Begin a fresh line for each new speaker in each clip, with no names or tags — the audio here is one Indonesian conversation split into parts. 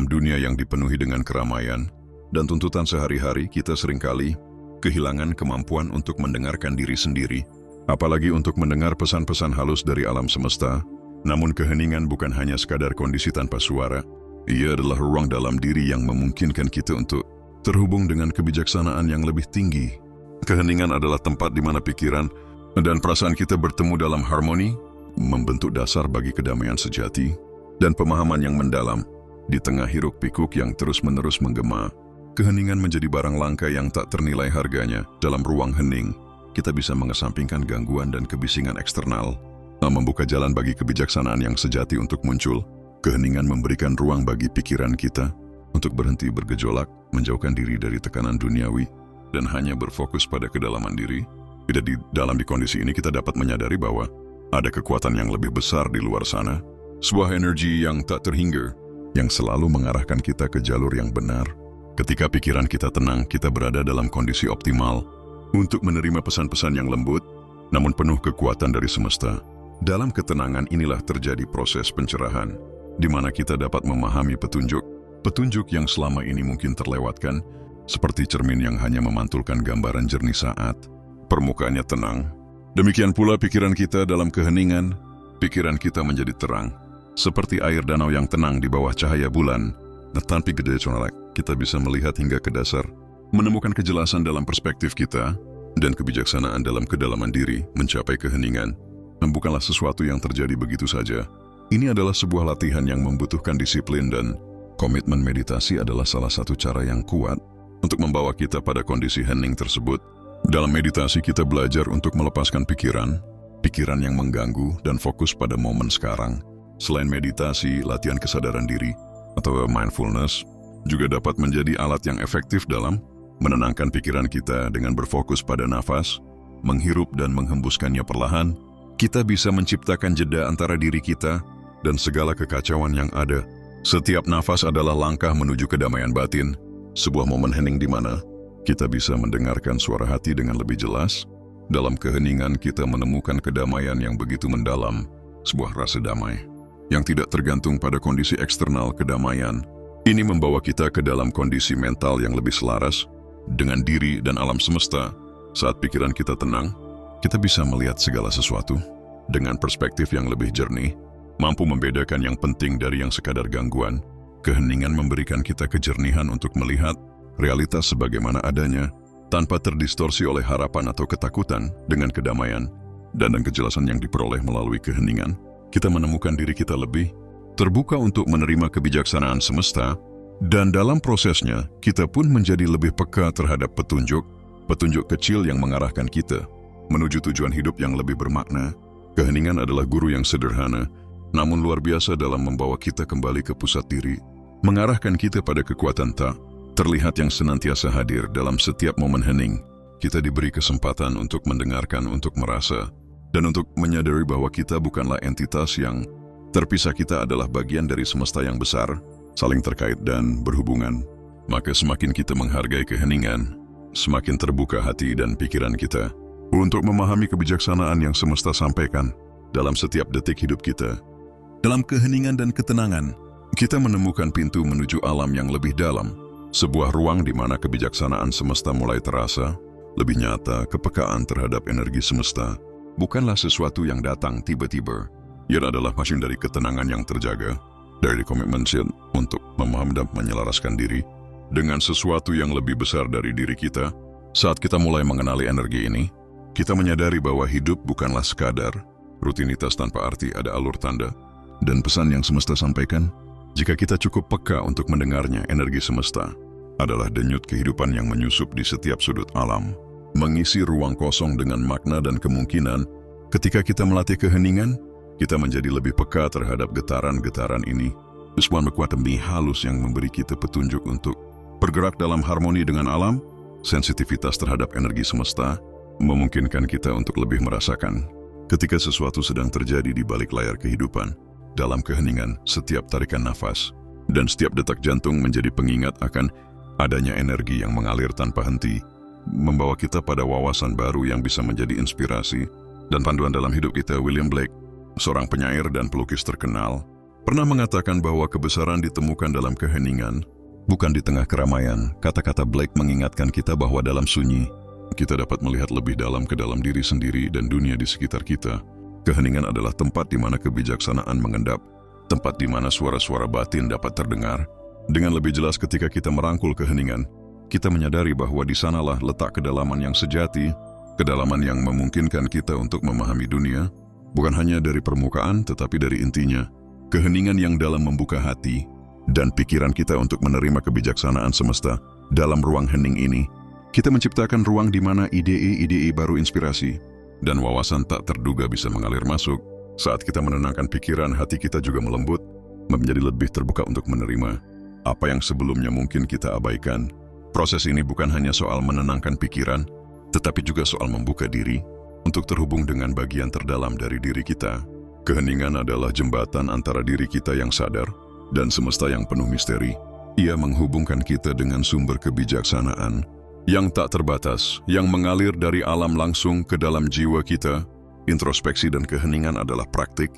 Dalam dunia yang dipenuhi dengan keramaian dan tuntutan sehari-hari, kita seringkali kehilangan kemampuan untuk mendengarkan diri sendiri, apalagi untuk mendengar pesan-pesan halus dari alam semesta. Namun keheningan bukan hanya sekadar kondisi tanpa suara, ia adalah ruang dalam diri yang memungkinkan kita untuk terhubung dengan kebijaksanaan yang lebih tinggi. Keheningan adalah tempat di mana pikiran dan perasaan kita bertemu dalam harmoni, membentuk dasar bagi kedamaian sejati dan pemahaman yang mendalam. Di tengah hiruk-pikuk yang terus-menerus menggema, keheningan menjadi barang langka yang tak ternilai harganya. Dalam ruang hening, kita bisa mengesampingkan gangguan dan kebisingan eksternal, membuka jalan bagi kebijaksanaan yang sejati untuk muncul. Keheningan memberikan ruang bagi pikiran kita untuk berhenti bergejolak, menjauhkan diri dari tekanan duniawi, dan hanya berfokus pada kedalaman diri. Di kondisi ini kita dapat menyadari bahwa ada kekuatan yang lebih besar di luar sana, sebuah energi yang tak terhingga, yang selalu mengarahkan kita ke jalur yang benar. Ketika pikiran kita tenang, kita berada dalam kondisi optimal untuk menerima pesan-pesan yang lembut, namun penuh kekuatan dari semesta. Dalam ketenangan inilah terjadi proses pencerahan, di mana kita dapat memahami petunjuk yang selama ini mungkin terlewatkan, seperti cermin yang hanya memantulkan gambaran jernih saat permukaannya tenang. Demikian pula pikiran kita dalam keheningan, pikiran kita menjadi terang, seperti air danau yang tenang di bawah cahaya bulan. Tanpa gede conalak, kita bisa melihat hingga ke dasar, menemukan kejelasan dalam perspektif kita, dan kebijaksanaan dalam kedalaman diri. Mencapai keheningan bukanlah sesuatu yang terjadi begitu saja. Ini adalah sebuah latihan yang membutuhkan disiplin, dan komitmen. Meditasi adalah salah satu cara yang kuat untuk membawa kita pada kondisi hening tersebut. Dalam meditasi kita belajar untuk melepaskan pikiran yang mengganggu dan fokus pada momen sekarang. Selain meditasi, latihan kesadaran diri atau mindfulness juga dapat menjadi alat yang efektif dalam menenangkan pikiran kita. Dengan berfokus pada nafas, menghirup dan menghembuskannya perlahan, kita bisa menciptakan jeda antara diri kita dan segala kekacauan yang ada. Setiap nafas adalah langkah menuju kedamaian batin, sebuah momen hening di mana kita bisa mendengarkan suara hati dengan lebih jelas. Dalam keheningan kita menemukan kedamaian yang begitu mendalam, sebuah rasa damai yang tidak tergantung pada kondisi eksternal. Kedamaian ini membawa kita ke dalam kondisi mental yang lebih selaras dengan diri dan alam semesta. Saat pikiran kita tenang, kita bisa melihat segala sesuatu dengan perspektif yang lebih jernih, mampu membedakan yang penting dari yang sekadar gangguan. Keheningan memberikan kita kejernihan untuk melihat realitas sebagaimana adanya, tanpa terdistorsi oleh harapan atau ketakutan. Dengan kedamaian dan kejelasan yang diperoleh melalui keheningan, kita menemukan diri kita lebih terbuka untuk menerima kebijaksanaan semesta, dan dalam prosesnya, kita pun menjadi lebih peka terhadap petunjuk kecil yang mengarahkan kita menuju tujuan hidup yang lebih bermakna. Keheningan adalah guru yang sederhana, namun luar biasa dalam membawa kita kembali ke pusat diri, mengarahkan kita pada kekuatan tak terlihat yang senantiasa hadir dalam setiap momen hening. Kita diberi kesempatan untuk mendengarkan, untuk merasa, dan untuk menyadari bahwa kita bukanlah entitas yang terpisah. Kita adalah bagian dari semesta yang besar, saling terkait dan berhubungan. Maka semakin kita menghargai keheningan, semakin terbuka hati dan pikiran kita untuk memahami kebijaksanaan yang semesta sampaikan dalam setiap detik hidup kita. Dalam keheningan dan ketenangan, kita menemukan pintu menuju alam yang lebih dalam, sebuah ruang di mana kebijaksanaan semesta mulai terasa lebih nyata. Kepekaan terhadap energi semesta bukanlah sesuatu yang datang tiba-tiba. Ia adalah hasil dari ketenangan yang terjaga, dari komitmen untuk memahami dan menyelaraskan diri dengan sesuatu yang lebih besar dari diri kita. Saat kita mulai mengenali energi ini, kita menyadari bahwa hidup bukanlah sekadar rutinitas tanpa arti. Ada alur tanda dan pesan yang semesta sampaikan. Jika kita cukup peka untuk mendengarnya, energi semesta adalah denyut kehidupan yang menyusup di setiap sudut alam, mengisi ruang kosong dengan makna dan kemungkinan. Ketika kita melatih keheningan, kita menjadi lebih peka terhadap getaran-getaran ini, sebuah kekuatan halus yang memberi kita petunjuk untuk bergerak dalam harmoni dengan alam. Sensitivitas terhadap energi semesta memungkinkan kita untuk lebih merasakan ketika sesuatu sedang terjadi di balik layar kehidupan. Dalam keheningan, setiap tarikan nafas dan setiap detak jantung menjadi pengingat akan adanya energi yang mengalir tanpa henti, membawa kita pada wawasan baru yang bisa menjadi inspirasi dan panduan dalam hidup kita. William Blake, seorang penyair dan pelukis terkenal, pernah mengatakan bahwa kebesaran ditemukan dalam keheningan, bukan di tengah keramaian. Kata-kata Blake mengingatkan kita bahwa dalam sunyi, kita dapat melihat lebih dalam ke dalam diri sendiri dan dunia di sekitar kita. Keheningan adalah tempat di mana kebijaksanaan mengendap, tempat di mana suara-suara batin dapat terdengar. Dengan lebih jelas ketika kita merangkul keheningan, kita menyadari bahwa di sanalah letak kedalaman yang sejati, kedalaman yang memungkinkan kita untuk memahami dunia, bukan hanya dari permukaan tetapi dari intinya. Keheningan yang dalam membuka hati dan pikiran kita untuk menerima kebijaksanaan semesta. Dalam ruang hening ini, kita menciptakan ruang di mana ide-ide baru, inspirasi, dan wawasan tak terduga bisa mengalir masuk. Saat kita menenangkan pikiran, hati kita juga melembut, menjadi lebih terbuka untuk menerima apa yang sebelumnya mungkin kita abaikan. Proses ini bukan hanya soal menenangkan pikiran, tetapi juga soal membuka diri untuk terhubung dengan bagian terdalam dari diri kita. Keheningan adalah jembatan antara diri kita yang sadar dan semesta yang penuh misteri. Ia menghubungkan kita dengan sumber kebijaksanaan yang tak terbatas, yang mengalir dari alam langsung ke dalam jiwa kita. Introspeksi dan keheningan adalah praktik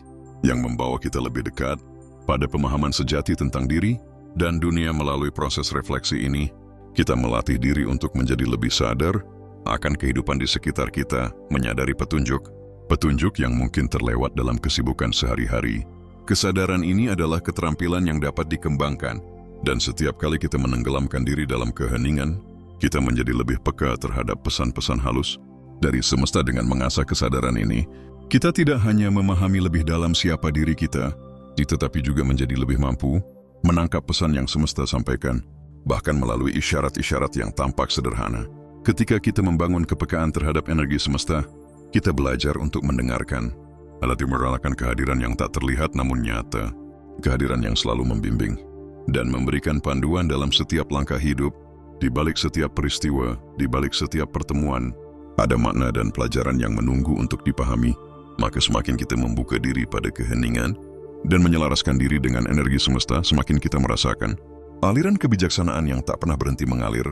yang membawa kita lebih dekat pada pemahaman sejati tentang diri dan dunia. Melalui proses refleksi ini, kita melatih diri untuk menjadi lebih sadar akan kehidupan di sekitar kita, menyadari petunjuk yang mungkin terlewat dalam kesibukan sehari-hari. Kesadaran ini adalah keterampilan yang dapat dikembangkan, dan setiap kali kita menenggelamkan diri dalam keheningan, kita menjadi lebih peka terhadap pesan-pesan halus dari semesta. Dengan mengasah kesadaran ini, kita tidak hanya memahami lebih dalam siapa diri kita, tetapi juga menjadi lebih mampu menangkap pesan yang semesta sampaikan, bahkan melalui isyarat-isyarat yang tampak sederhana. Ketika kita membangun kepekaan terhadap energi semesta, kita belajar untuk mendengarkan. Alatnya merelakan kehadiran yang tak terlihat namun nyata, kehadiran yang selalu membimbing dan memberikan panduan dalam setiap langkah hidup. Di balik setiap peristiwa, di balik setiap pertemuan, ada makna dan pelajaran yang menunggu untuk dipahami. Maka semakin kita membuka diri pada keheningan dan menyelaraskan diri dengan energi semesta, semakin kita merasakan aliran kebijaksanaan yang tak pernah berhenti mengalir.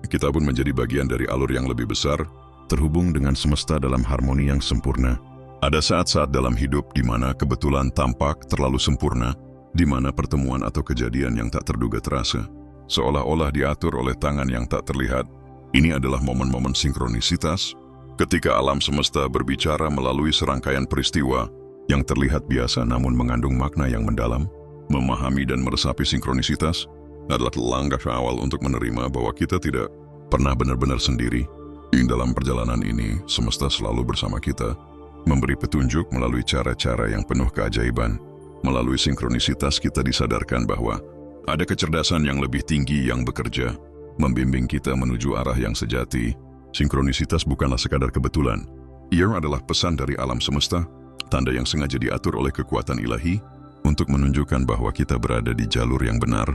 Kita pun menjadi bagian dari alur yang lebih besar, terhubung dengan semesta dalam harmoni yang sempurna. Ada saat-saat dalam hidup di mana kebetulan tampak terlalu sempurna, di mana pertemuan atau kejadian yang tak terduga terasa, seolah-olah diatur oleh tangan yang tak terlihat. Ini adalah momen-momen sinkronisitas, ketika alam semesta berbicara melalui serangkaian peristiwa yang terlihat biasa namun mengandung makna yang mendalam. Memahami dan meresapi sinkronisitas adalah langkah awal untuk menerima bahwa kita tidak pernah benar-benar sendiri. Di dalam perjalanan ini, semesta selalu bersama kita, memberi petunjuk melalui cara-cara yang penuh keajaiban. Melalui sinkronisitas kita disadarkan bahwa ada kecerdasan yang lebih tinggi yang bekerja, membimbing kita menuju arah yang sejati. Sinkronisitas bukanlah sekadar kebetulan. Ia adalah pesan dari alam semesta, tanda yang sengaja diatur oleh kekuatan ilahi untuk menunjukkan bahwa kita berada di jalur yang benar.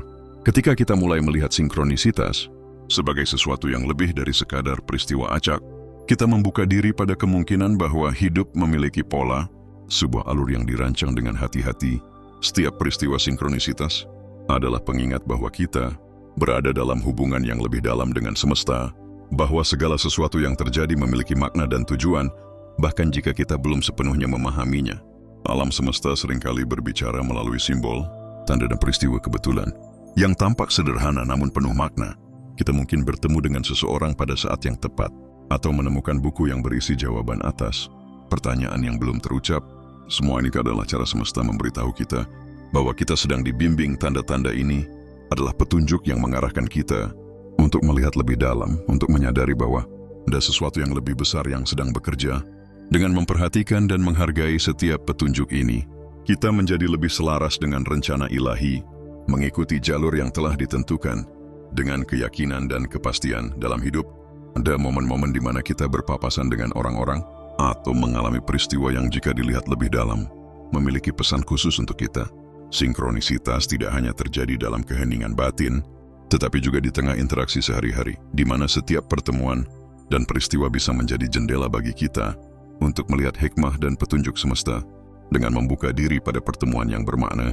Ketika kita mulai melihat sinkronisitas sebagai sesuatu yang lebih dari sekadar peristiwa acak, kita membuka diri pada kemungkinan bahwa hidup memiliki pola, sebuah alur yang dirancang dengan hati-hati. Setiap peristiwa sinkronisitas adalah pengingat bahwa kita berada dalam hubungan yang lebih dalam dengan semesta, bahwa segala sesuatu yang terjadi memiliki makna dan tujuan, bahkan jika kita belum sepenuhnya memahaminya. Alam semesta seringkali berbicara melalui simbol, tanda dan peristiwa kebetulan yang tampak sederhana namun penuh makna. Kita mungkin bertemu dengan seseorang pada saat yang tepat, atau menemukan buku yang berisi jawaban atas pertanyaan yang belum terucap. Semua ini adalah cara semesta memberitahu kita bahwa kita sedang dibimbing. Tanda-tanda ini adalah petunjuk yang mengarahkan kita untuk melihat lebih dalam, untuk menyadari bahwa ada sesuatu yang lebih besar yang sedang bekerja. Dengan memperhatikan dan menghargai setiap petunjuk ini, kita menjadi lebih selaras dengan rencana ilahi, mengikuti jalur yang telah ditentukan dengan keyakinan dan kepastian dalam hidup. Ada momen-momen di mana kita berpapasan dengan orang-orang atau mengalami peristiwa yang jika dilihat lebih dalam, memiliki pesan khusus untuk kita. Sinkronisitas tidak hanya terjadi dalam keheningan batin, tetapi juga di tengah interaksi sehari-hari, di mana setiap pertemuan dan peristiwa bisa menjadi jendela bagi kita untuk melihat hikmah dan petunjuk semesta. Dengan membuka diri pada pertemuan yang bermakna,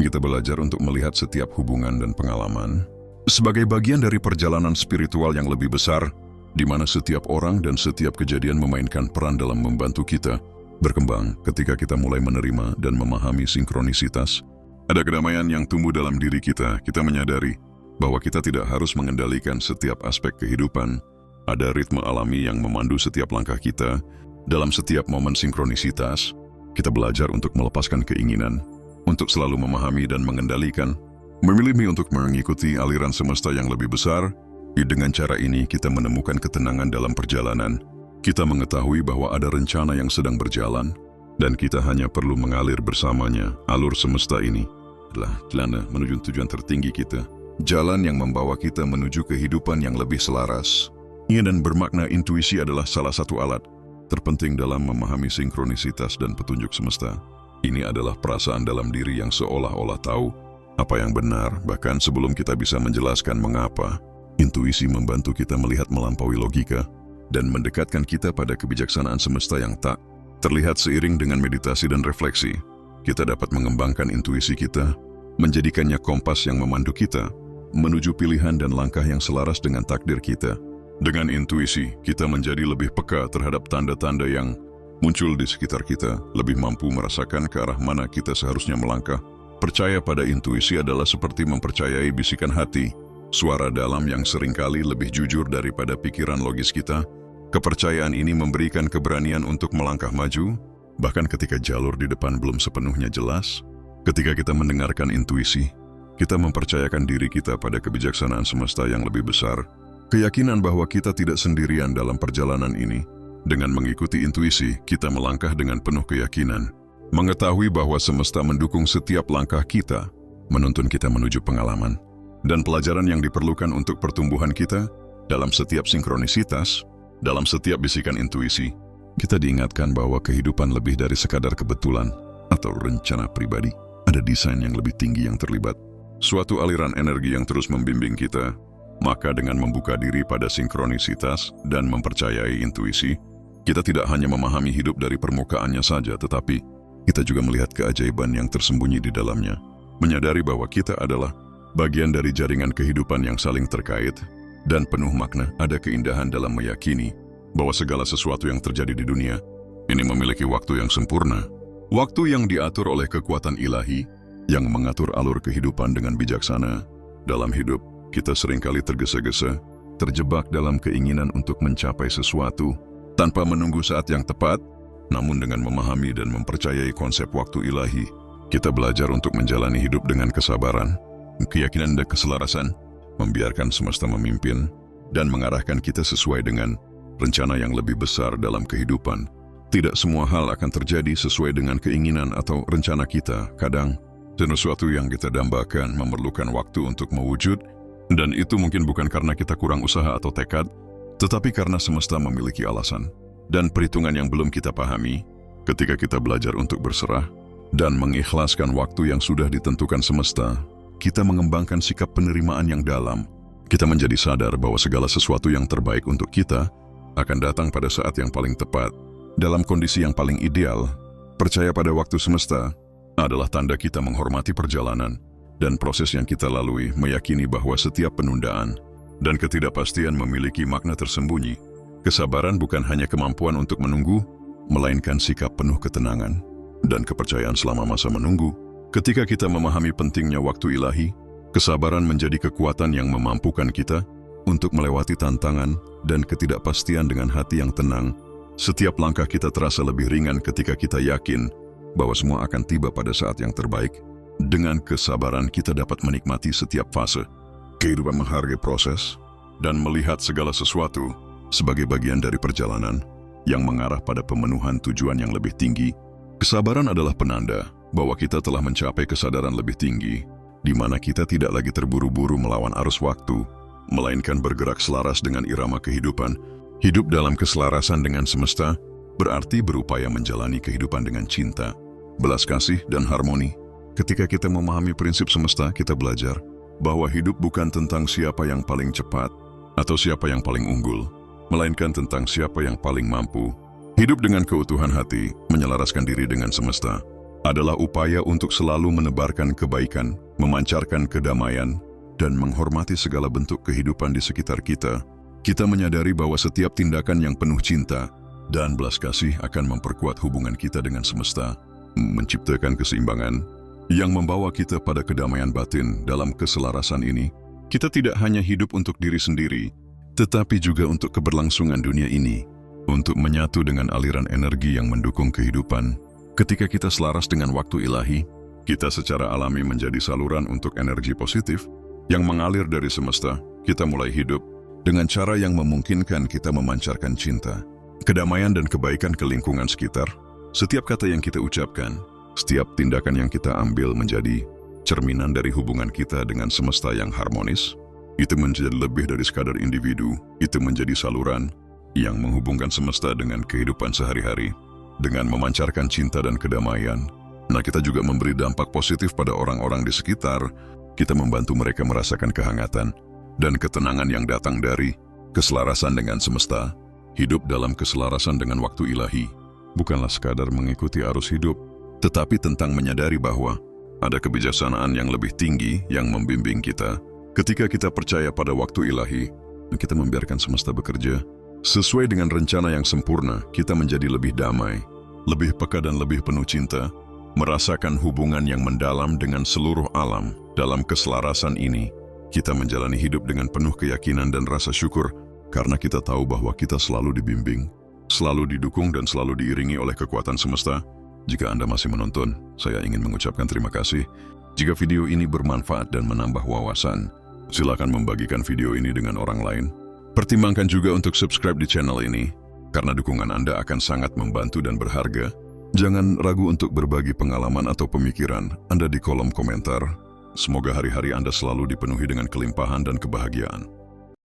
kita belajar untuk melihat setiap hubungan dan pengalaman sebagai bagian dari perjalanan spiritual yang lebih besar, di mana setiap orang dan setiap kejadian memainkan peran dalam membantu kita berkembang. Ketika kita mulai menerima dan memahami sinkronisitas, Ada kedamaian yang tumbuh dalam diri kita. Kita menyadari bahwa kita tidak harus mengendalikan setiap aspek kehidupan. Ada ritme alami yang memandu setiap langkah kita. Dalam setiap momen sinkronisitas, kita belajar untuk melepaskan keinginan, untuk selalu memahami dan mengendalikan, memilih untuk mengikuti aliran semesta yang lebih besar. Dengan cara ini, kita menemukan ketenangan dalam perjalanan. Kita mengetahui bahwa ada rencana yang sedang berjalan, dan kita hanya perlu mengalir bersamanya. Alur semesta ini adalah jalan menuju tujuan tertinggi kita. Jalan yang membawa kita menuju kehidupan yang lebih selaras. Dan bermakna intuisi adalah salah satu alat terpenting dalam memahami sinkronisitas dan petunjuk semesta. Ini adalah perasaan dalam diri yang seolah-olah tahu apa yang benar, bahkan sebelum kita bisa menjelaskan mengapa. Intuisi membantu kita melihat melampaui logika dan mendekatkan kita pada kebijaksanaan semesta yang tak terlihat. Seiring dengan meditasi dan refleksi, kita dapat mengembangkan intuisi kita, menjadikannya kompas yang memandu kita menuju pilihan dan langkah yang selaras dengan takdir kita. Dengan intuisi, kita menjadi lebih peka terhadap tanda-tanda yang muncul di sekitar kita, lebih mampu merasakan ke arah mana kita seharusnya melangkah. Percaya pada intuisi adalah seperti mempercayai bisikan hati, suara dalam yang seringkali lebih jujur daripada pikiran logis kita. Kepercayaan ini memberikan keberanian untuk melangkah maju, bahkan ketika jalur di depan belum sepenuhnya jelas. Ketika kita mendengarkan intuisi, kita mempercayakan diri kita pada kebijaksanaan semesta yang lebih besar. Keyakinan bahwa kita tidak sendirian dalam perjalanan ini. Dengan mengikuti intuisi, kita melangkah dengan penuh keyakinan, mengetahui bahwa semesta mendukung setiap langkah kita, menuntun kita menuju pengalaman dan pelajaran yang diperlukan untuk pertumbuhan kita. Dalam setiap sinkronisitas, dalam setiap bisikan intuisi, kita diingatkan bahwa kehidupan lebih dari sekadar kebetulan atau rencana pribadi. Ada desain yang lebih tinggi yang terlibat, suatu aliran energi yang terus membimbing kita. Maka dengan membuka diri pada sinkronisitas dan mempercayai intuisi, kita tidak hanya memahami hidup dari permukaannya saja, tetapi kita juga melihat keajaiban yang tersembunyi di dalamnya. Menyadari bahwa kita adalah bagian dari jaringan kehidupan yang saling terkait dan penuh makna. Ada keindahan dalam meyakini bahwa segala sesuatu yang terjadi di dunia ini memiliki waktu yang sempurna. Waktu yang diatur oleh kekuatan ilahi yang mengatur alur kehidupan dengan bijaksana. Dalam hidup, kita seringkali tergesa-gesa, terjebak dalam keinginan untuk mencapai sesuatu tanpa menunggu saat yang tepat. Namun dengan memahami dan mempercayai konsep waktu ilahi, kita belajar untuk menjalani hidup dengan kesabaran, keyakinan dan keselarasan, membiarkan semesta memimpin dan mengarahkan kita sesuai dengan rencana yang lebih besar dalam kehidupan. Tidak semua hal akan terjadi sesuai dengan keinginan atau rencana kita. Kadang, sesuatu yang kita dambakan memerlukan waktu untuk mewujud, dan itu mungkin bukan karena kita kurang usaha atau tekad, tetapi karena semesta memiliki alasan dan perhitungan yang belum kita pahami. Ketika kita belajar untuk berserah dan mengikhlaskan waktu yang sudah ditentukan semesta, kita mengembangkan sikap penerimaan yang dalam. Kita menjadi sadar bahwa segala sesuatu yang terbaik untuk kita akan datang pada saat yang paling tepat, dalam kondisi yang paling ideal. Percaya pada waktu semesta adalah tanda kita menghormati perjalanan dan proses yang kita lalui, meyakini bahwa setiap penundaan dan ketidakpastian memiliki makna tersembunyi. Kesabaran bukan hanya kemampuan untuk menunggu, melainkan sikap penuh ketenangan dan kepercayaan selama masa menunggu. Ketika kita memahami pentingnya waktu ilahi, kesabaran menjadi kekuatan yang memampukan kita untuk melewati tantangan dan ketidakpastian dengan hati yang tenang. Setiap langkah kita terasa lebih ringan ketika kita yakin bahwa semua akan tiba pada saat yang terbaik. Dengan kesabaran kita dapat menikmati setiap fase kehidupan, menghargai proses, dan melihat segala sesuatu sebagai bagian dari perjalanan yang mengarah pada pemenuhan tujuan yang lebih tinggi. Kesabaran adalah penanda bahwa kita telah mencapai kesadaran lebih tinggi, di mana kita tidak lagi terburu-buru melawan arus waktu, melainkan bergerak selaras dengan irama kehidupan. Hidup dalam keselarasan dengan semesta berarti berupaya menjalani kehidupan dengan cinta, belas kasih, dan harmoni. Ketika kita memahami prinsip semesta, kita belajar bahwa hidup bukan tentang siapa yang paling cepat atau siapa yang paling unggul, melainkan tentang siapa yang paling mampu. Hidup dengan keutuhan hati, menyelaraskan diri dengan semesta, adalah upaya untuk selalu menebarkan kebaikan, memancarkan kedamaian, dan menghormati segala bentuk kehidupan di sekitar kita. Kita menyadari bahwa setiap tindakan yang penuh cinta dan belas kasih akan memperkuat hubungan kita dengan semesta, menciptakan keseimbangan, yang membawa kita pada kedamaian batin. Dalam keselarasan ini, kita tidak hanya hidup untuk diri sendiri, tetapi juga untuk keberlangsungan dunia ini, untuk menyatu dengan aliran energi yang mendukung kehidupan. Ketika kita selaras dengan waktu ilahi, kita secara alami menjadi saluran untuk energi positif yang mengalir dari semesta. Kita mulai hidup dengan cara yang memungkinkan kita memancarkan cinta, kedamaian dan kebaikan ke lingkungan sekitar. Setiap kata yang kita ucapkan, setiap tindakan yang kita ambil menjadi cerminan dari hubungan kita dengan semesta yang harmonis. Itu menjadi lebih dari sekadar individu, itu menjadi saluran yang menghubungkan semesta dengan kehidupan sehari-hari. Dengan memancarkan cinta dan kedamaian, kita juga memberi dampak positif pada orang-orang di sekitar. Kita membantu mereka merasakan kehangatan dan ketenangan yang datang dari keselarasan dengan semesta. Hidup dalam keselarasan dengan waktu ilahi bukanlah sekadar mengikuti arus hidup, tetapi tentang menyadari bahwa ada kebijaksanaan yang lebih tinggi yang membimbing kita. Ketika kita percaya pada waktu ilahi, kita membiarkan semesta bekerja sesuai dengan rencana yang sempurna. Kita menjadi lebih damai, lebih peka dan lebih penuh cinta, merasakan hubungan yang mendalam dengan seluruh alam. Dalam keselarasan ini, kita menjalani hidup dengan penuh keyakinan dan rasa syukur, karena kita tahu bahwa kita selalu dibimbing, selalu didukung dan selalu diiringi oleh kekuatan semesta. Jika Anda masih menonton, saya ingin mengucapkan terima kasih. Jika video ini bermanfaat dan menambah wawasan, silakan membagikan video ini dengan orang lain. Pertimbangkan juga untuk subscribe di channel ini, karena dukungan Anda akan sangat membantu dan berharga. Jangan ragu untuk berbagi pengalaman atau pemikiran Anda di kolom komentar. Semoga hari-hari Anda selalu dipenuhi dengan kelimpahan dan kebahagiaan.